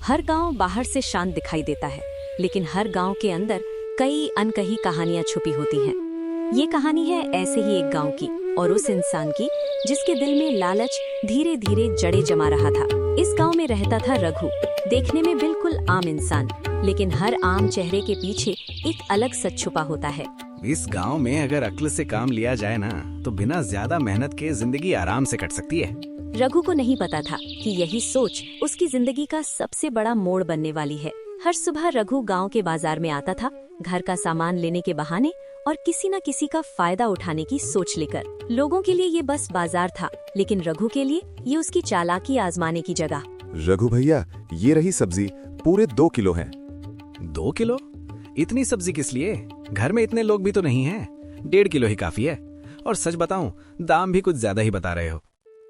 हर गांव बाहर से शांत दिखाई देता है, लेकिन हर गांव के अंदर कई अनकही कहानियां छुपी होती हैं। ये कहानी है ऐसे ही एक गांव की और उस इंसान की जिसके दिल में लालच धीरे धीरे जड़ें जमा रहा था। इस गांव में रहता था रघु, देखने में बिल्कुल आम इंसान, लेकिन हर आम चेहरे के पीछे एक अलग सच छुपा होता है। इस गांव में अगर अक्ल से काम लिया जाए ना, तो बिना ज्यादा मेहनत के जिंदगी आराम से कट सकती है। रघु को नहीं पता था कि यही सोच उसकी जिंदगी का सबसे बड़ा मोड़ बनने वाली है। हर सुबह रघु गांव के बाजार में आता था, घर का सामान लेने के बहाने और किसी न किसी का फायदा उठाने की सोच लेकर। लोगों के लिए ये बस बाजार था, लेकिन रघु के लिए ये उसकी चालाकी आजमाने की जगह। रघु भैया, ये रही सब्जी, पूरे 2 किलो है। 2 किलो? इतनी सब्जी किस लिए? घर में इतने लोग भी तो नहीं हैं। 1.5 किलो ही काफी है। और सच बताऊं, दाम भी कुछ ज्यादा ही बता रहे हो।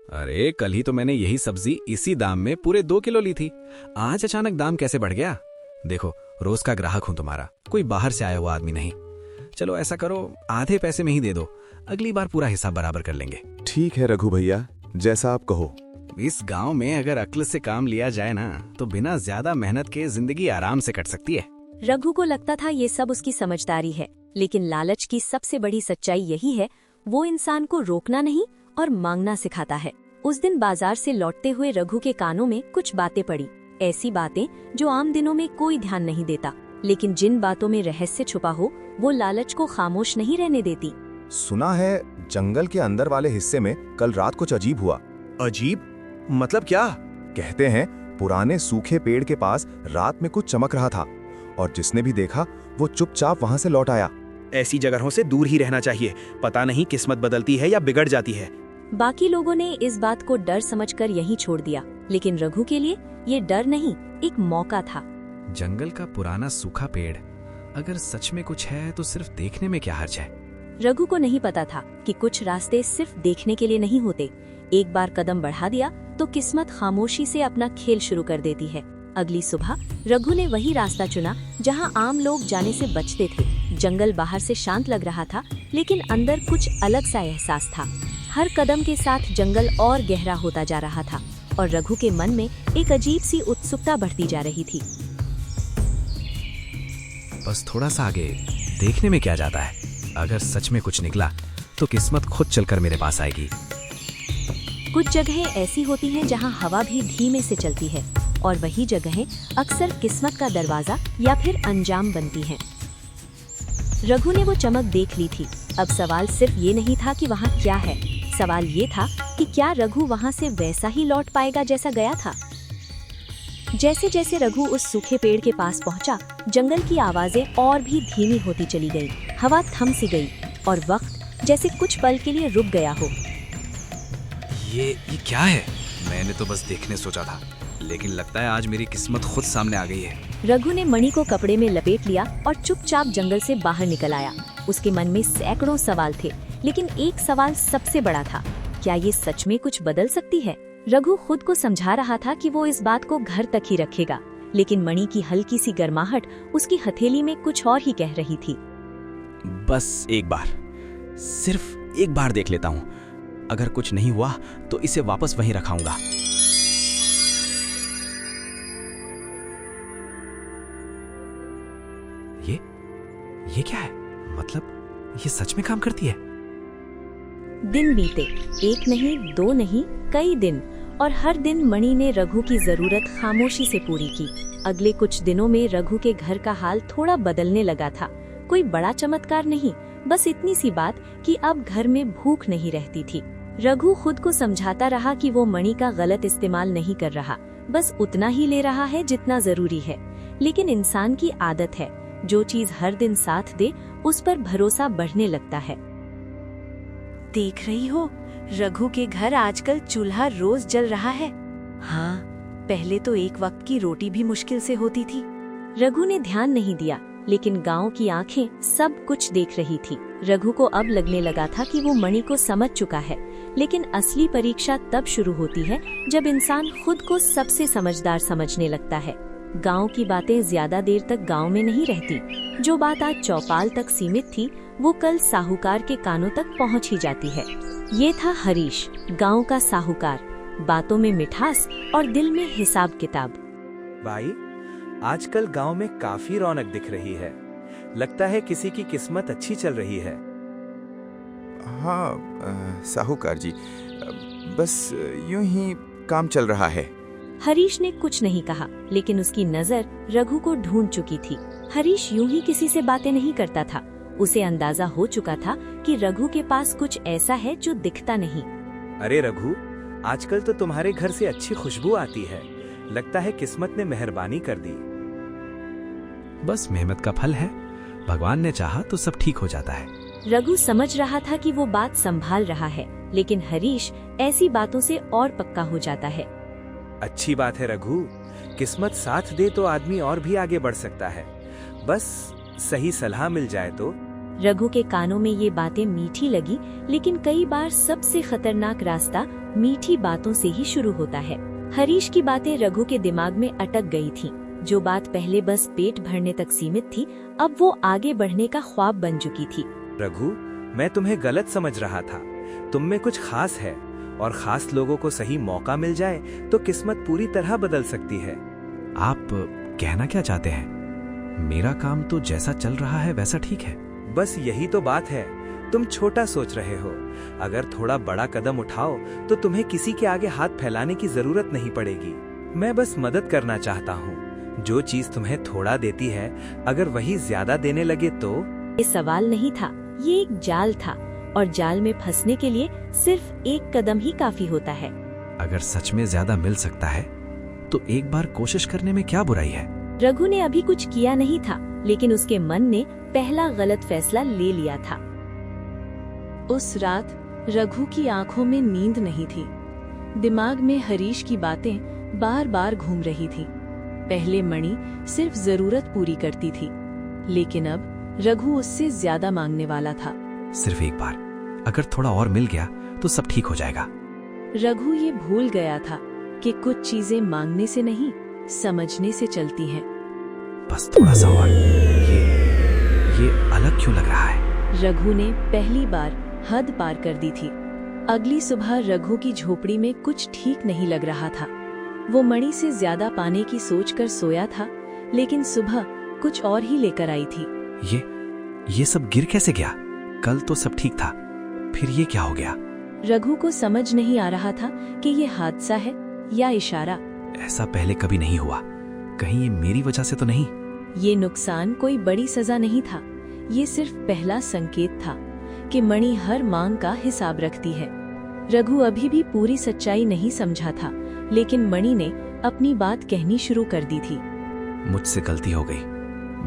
अरे कल ही तो मैंने यही सब्जी इसी दाम में पूरे 2 किलो ली थी। आज अचानक दाम कैसे बढ़ गया? देखो, रोज का ग्राहक हूं तुम्हारा, कोई बाहर से आया हुआ आदमी नहीं। चलो ऐसा करो, आधे पैसे में ही दे दो, अगली बार पूरा हिसाब बराबर कर लेंगे। ठीक है रघु भैया, जैसा आप कहो। इस गांव में अगर अक्ल से काम लिया जाए ना, तो बिना ज्यादा मेहनत के जिंदगी आराम से कट सकती है। रघु को लगता था ये सब उसकी समझदारी है, लेकिन लालच की सबसे बड़ी सच्चाई यही है, वो इंसान को रोकना नहीं और मांगना सिखाता है। उस दिन बाजार से लौटते हुए रघु के कानों में कुछ बातें पड़ी, ऐसी बातें जो आम दिनों में कोई ध्यान नहीं देता, लेकिन जिन बातों में रहस्य छुपा हो वो लालच को खामोश नहीं रहने देती। सुना है जंगल के अंदर वाले हिस्से में कल रात कुछ अजीब हुआ। अजीब मतलब क्या? कहते हैं पुराने सूखे पेड़ के पास रात में कुछ चमक रहा था और जिसने भी देखा वो चुपचाप वहां से लौट आया। ऐसी जगहों से दूर ही रहना चाहिए, पता नहीं किस्मत बदलती है या बिगड़ जाती है। बाकी लोगों ने इस बात को डर समझकर यहीं छोड़ दिया, लेकिन रघु के लिए ये डर नहीं, एक मौका था। जंगल का पुराना सूखा पेड़, अगर सच में कुछ है तो सिर्फ देखने में क्या हर्ज है? रघु को नहीं पता था कि कुछ रास्ते सिर्फ देखने के लिए नहीं होते। एक बार कदम बढ़ा दिया तो किस्मत खामोशी से अपना खेल शुरू कर देती है। अगली सुबह रघु ने वही रास्ता चुना जहां आम लोग जाने से बचते थे। जंगल बाहर से शांत लग रहा था, लेकिन अंदर कुछ अलग सा एहसास था। हर कदम के साथ जंगल और गहरा होता जा रहा था और रघु के मन में एक अजीब सी उत्सुकता बढ़ती जा रही थी। बस थोड़ा सा आगे, देखने में क्या जाता है। अगर सच में कुछ निकला तो किस्मत खुद चलकर मेरे पास आएगी। कुछ जगहें ऐसी होती हैं जहां हवा भी धीमे से चलती है, और वही जगहें अक्सर किस्मत का दरवाजा या फिर अंजाम बनती हैं। रघु ने वो चमक देख ली थी। अब सवाल सिर्फ ये नहीं था कि वहाँ क्या है, सवाल ये था कि क्या रघु वहाँ से वैसा ही लौट पाएगा जैसा गया था। जैसे जैसे रघु उस सूखे पेड़ के पास पहुँचा, जंगल की आवाजें और भी धीमी होती चली गई। हवा थम सी गई और वक्त जैसे कुछ पल के लिए रुक गया हो। ये क्या है? मैंने तो बस देखने सोचा था, लेकिन लगता है आज मेरी किस्मत खुद सामने आ गई है। रघु ने मणि को कपड़े में लपेट लिया और चुपचाप जंगल से बाहर निकल आया। उसके मन में सैकड़ों सवाल थे, लेकिन एक सवाल सबसे बड़ा था, क्या ये सच में कुछ बदल सकती है? रघु खुद को समझा रहा था कि वो इस बात को घर तक ही रखेगा, लेकिन मणि की हल्की सी गर्माहट उसकी हथेली में कुछ और ही कह रही थी। बस एक बार, सिर्फ एक बार देख लेता हूँ। अगर कुछ नहीं हुआ तो इसे वापस वहीं रखाऊंगा। ये क्या है? मतलब ये सच में काम करती है? दिन बीते, एक नहीं, 2 नहीं, कई दिन, और हर दिन मणि ने रघु की जरूरत खामोशी से पूरी की। अगले कुछ दिनों में रघु के घर का हाल थोड़ा बदलने लगा था। कोई बड़ा चमत्कार नहीं, बस इतनी सी बात कि अब घर में भूख नहीं रहती थी। रघु खुद को समझाता रहा कि वो मणि का गलत इस्तेमाल नहीं कर रहा, बस उतना ही ले रहा है जितना जरूरी है। लेकिन इंसान की आदत है, जो चीज हर दिन साथ दे उस पर भरोसा बढ़ने लगता है। देख रही हो, रघु के घर आजकल चूल्हा रोज जल रहा है। हाँ, पहले तो एक वक्त की रोटी भी मुश्किल से होती थी। रघु ने ध्यान नहीं दिया, लेकिन गांव की आंखें सब कुछ देख रही थी। रघु को अब लगने लगा था कि वो मणि को समझ चुका है, लेकिन असली परीक्षा तब शुरू होती है जब इंसान खुद को सबसे समझदार समझने लगता है। गांव की बातें ज्यादा देर तक गांव में नहीं रहती। जो बात आज चौपाल तक सीमित थी, वो कल साहूकार के कानों तक पहुंच ही जाती है। ये था हरीश, गांव का साहूकार, बातों में मिठास और दिल में हिसाब किताब। भाई, आजकल गांव में काफी रौनक दिख रही है। लगता है किसी की किस्मत अच्छी चल रही है। हाँ साहूकार जी, बस यूं ही काम चल रहा है। हरीश ने कुछ नहीं कहा, लेकिन उसकी नजर रघु को ढूंढ चुकी थी। हरीश यूं ही किसी से बातें नहीं करता था। उसे अंदाजा हो चुका था कि रघु के पास कुछ ऐसा है जो दिखता नहीं। अरे रघु, आजकल तो तुम्हारे घर से अच्छी खुशबू आती है। लगता है किस्मत ने मेहरबानी कर दी। बस मेहनत का फल है। भगवान ने चाहा तो सब ठीक हो जाता है। रघु समझ रहा था कि वो बात संभाल रहा है, लेकिन हरीश ऐसी बातों से और पक्का हो जाता है। अच्छी बात है रघु, किस्मत साथ दे तो आदमी और भी आगे बढ़ सकता है। बस सही सलाह मिल जाए तो। रघु के कानों में ये बातें मीठी लगी, लेकिन कई बार सबसे खतरनाक रास्ता मीठी बातों से ही शुरू होता है। हरीश की बातें रघु के दिमाग में अटक गई थीं। जो बात पहले बस पेट भरने तक सीमित थी, अब वो आगे बढ़ने का ख्वाब बन चुकी थी। रघु, मैं तुम्हें गलत समझ रहा था। तुम में कुछ खास है, और खास लोगों को सही मौका मिल जाए तो किस्मत पूरी तरह बदल सकती है। आप कहना क्या चाहते हैं? मेरा काम तो जैसा चल रहा है वैसा ठीक है। बस यही तो बात है। तुम छोटा सोच रहे हो। अगर थोड़ा बड़ा कदम उठाओ तो तुम्हें किसी के आगे हाथ फैलाने की जरूरत नहीं पड़ेगी। मैं बस मदद करना चाहता हूँ। जो चीज तुम्हें थोड़ा देती है, अगर वही ज्यादा देने लगे तो। ये सवाल नहीं था, ये एक जाल था, और जाल में फंसने के लिए सिर्फ एक कदम ही काफी होता है। अगर सच में ज्यादा मिल सकता है तो एक बार कोशिश करने में क्या बुराई है? रघु ने अभी कुछ किया नहीं था, लेकिन उसके मन ने पहला गलत फैसला ले लिया था। उस रात रघु की आंखों में नींद नहीं थी। दिमाग में हरीश की बातें बार बार घूम रही थी। पहले मणि सिर्फ जरूरत पूरी करती थी, लेकिन अब रघु उससे ज्यादा मांगने वाला था। सिर्फ एक बार, अगर थोड़ा और मिल गया तो सब ठीक हो जाएगा। रघु ये भूल गया था कि कुछ चीजें मांगने से नहीं, समझने से चलती हैं। बस थोड़ा सा और। ये अलग क्यों लग रहा है? रघु ने पहली बार हद पार कर दी थी। अगली सुबह रघु की झोपड़ी में कुछ ठीक नहीं लग रहा था। वो मणि से ज्यादा पाने की सोचकर सोया था, लेकिन सुबह कुछ और ही लेकर आई थी। ये सब गिर कैसे गया? कल तो सब ठीक था, फिर ये क्या हो गया? रघु को समझ नहीं आ रहा था कि ये हादसा है या इशारा। ऐसा पहले कभी नहीं हुआ। कहीं ये मेरी वजह से तो नहीं? ये नुकसान कोई बड़ी सजा नहीं था। ये सिर्फ पहला संकेत था कि मणि हर मांग का हिसाब रखती है। रघु अभी भी पूरी सच्चाई नहीं समझा था, लेकिन मणि ने अपनी बात कहनी शुरू कर दी थी। मुझसे गलती हो गई।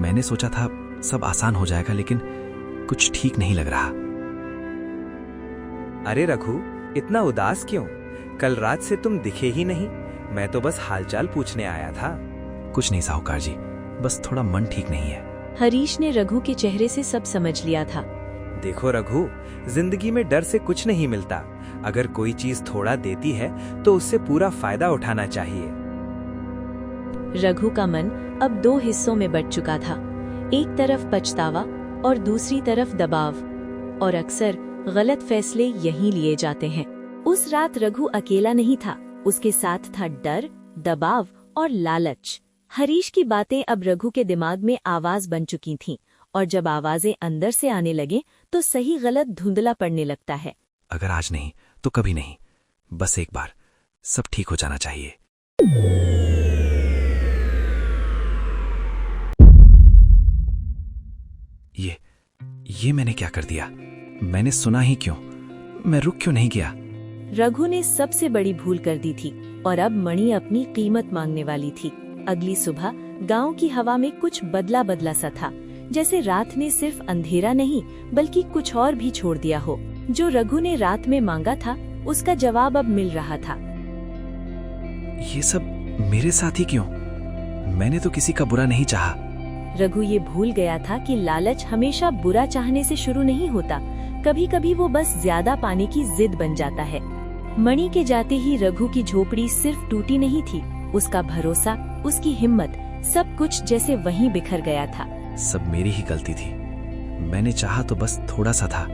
मैंने सोचा था सब आसान हो जाएगा, लेकिन कुछ ठीक नहीं लग रहा। अरे रघु, इतना उदास क्यों? कल रात से तुम दिखे ही नहीं। मैं तो बस हालचाल पूछने आया था। कुछ नहीं साहूकार जी, बस थोड़ा मन ठीक नहीं है। हरीश ने रघु के चेहरे से सब समझ लिया था। देखो रघु, जिंदगी में डर से कुछ नहीं मिलता। अगर कोई चीज थोड़ा देती है तो उससे पूरा फायदा उठाना चाहिए। रघु का मन अब दो हिस्सों में बंट चुका था। एक तरफ पछतावा और दूसरी तरफ दबाव, और अक्सर गलत फैसले यहीं लिए जाते हैं। उस रात रघु अकेला नहीं था, उसके साथ था डर, दबाव और लालच। हरीश की बातें अब रघु के दिमाग में आवाज बन चुकी थीं, और जब आवाजें अंदर से आने लगे तो सही गलत धुंधला पड़ने लगता है। अगर आज नहीं तो कभी नहीं, बस एक बार सब ठीक हो जाना चाहिए। ये मैंने क्या कर दिया? मैंने सुना ही क्यों? मैं रुक क्यों नहीं गया? रघु ने सबसे बड़ी भूल कर दी थी, और अब मणि अपनी कीमत मांगने वाली थी। अगली सुबह गांव की हवा में कुछ बदला बदला सा था, जैसे रात ने सिर्फ अंधेरा नहीं बल्कि कुछ और भी छोड़ दिया हो। जो रघु ने रात में मांगा था, उसका जवाब अब मिल रहा था। ये सब मेरे साथ ही क्यों? मैंने तो किसी का बुरा नहीं चाहा। रघु ये भूल गया था कि लालच हमेशा बुरा चाहने से शुरू नहीं होता। कभी कभी वो बस ज्यादा पाने की जिद बन जाता है। मणि के जाते ही रघु की झोपड़ी सिर्फ टूटी नहीं थी, उसका भरोसा, उसकी हिम्मत, सब कुछ जैसे वहीं बिखर गया था। सब मेरी ही गलती थी। मैंने चाहा तो बस थोड़ा सा था,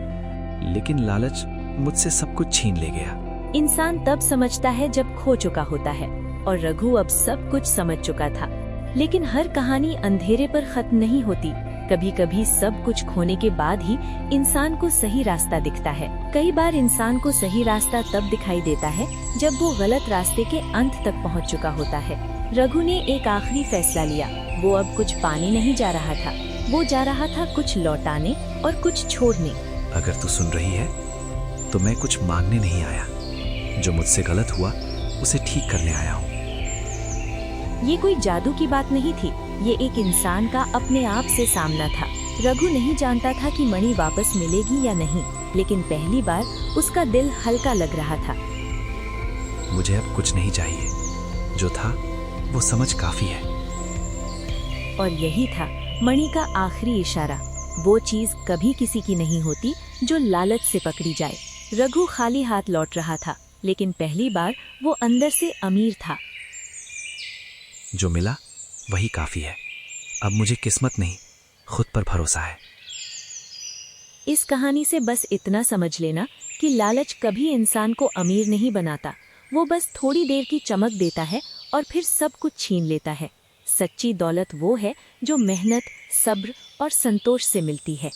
लेकिन लालच मुझसे सब कुछ छीन ले गया। इंसान तब समझता है जब खो चुका होता है, और रघु अब सब कुछ समझ चुका था। लेकिन हर कहानी अंधेरे पर खत्म नहीं होती। कभी कभी सब कुछ खोने के बाद ही इंसान को सही रास्ता दिखता है। कई बार इंसान को सही रास्ता तब दिखाई देता है जब वो गलत रास्ते के अंत तक पहुंच चुका होता है। रघु ने एक आखिरी फैसला लिया। वो अब कुछ पाने नहीं जा रहा था, वो जा रहा था कुछ लौटाने और कुछ छोड़ने। अगर तू सुन रही है तो मैं कुछ मांगने नहीं आया। जो मुझसे गलत हुआ उसे ठीक करने आया हूँ। ये कोई जादू की बात नहीं थी, ये एक इंसान का अपने आप से सामना था। रघु नहीं जानता था कि मणि वापस मिलेगी या नहीं, लेकिन पहली बार उसका दिल हल्का लग रहा था। मुझे अब कुछ नहीं चाहिए, जो था वो समझ काफी है। और यही था मणि का आखिरी इशारा। वो चीज कभी किसी की नहीं होती जो लालच से पकड़ी जाए। रघु खाली हाथ लौट रहा था, लेकिन पहली बार वो अंदर से अमीर था। जो मिला वही काफी है। अब मुझे किस्मत नहीं, खुद पर भरोसा है। इस कहानी से बस इतना समझ लेना कि लालच कभी इंसान को अमीर नहीं बनाता। वो बस थोड़ी देर की चमक देता है और फिर सब कुछ छीन लेता है। सच्ची दौलत वो है जो मेहनत, सब्र और संतोष से मिलती है।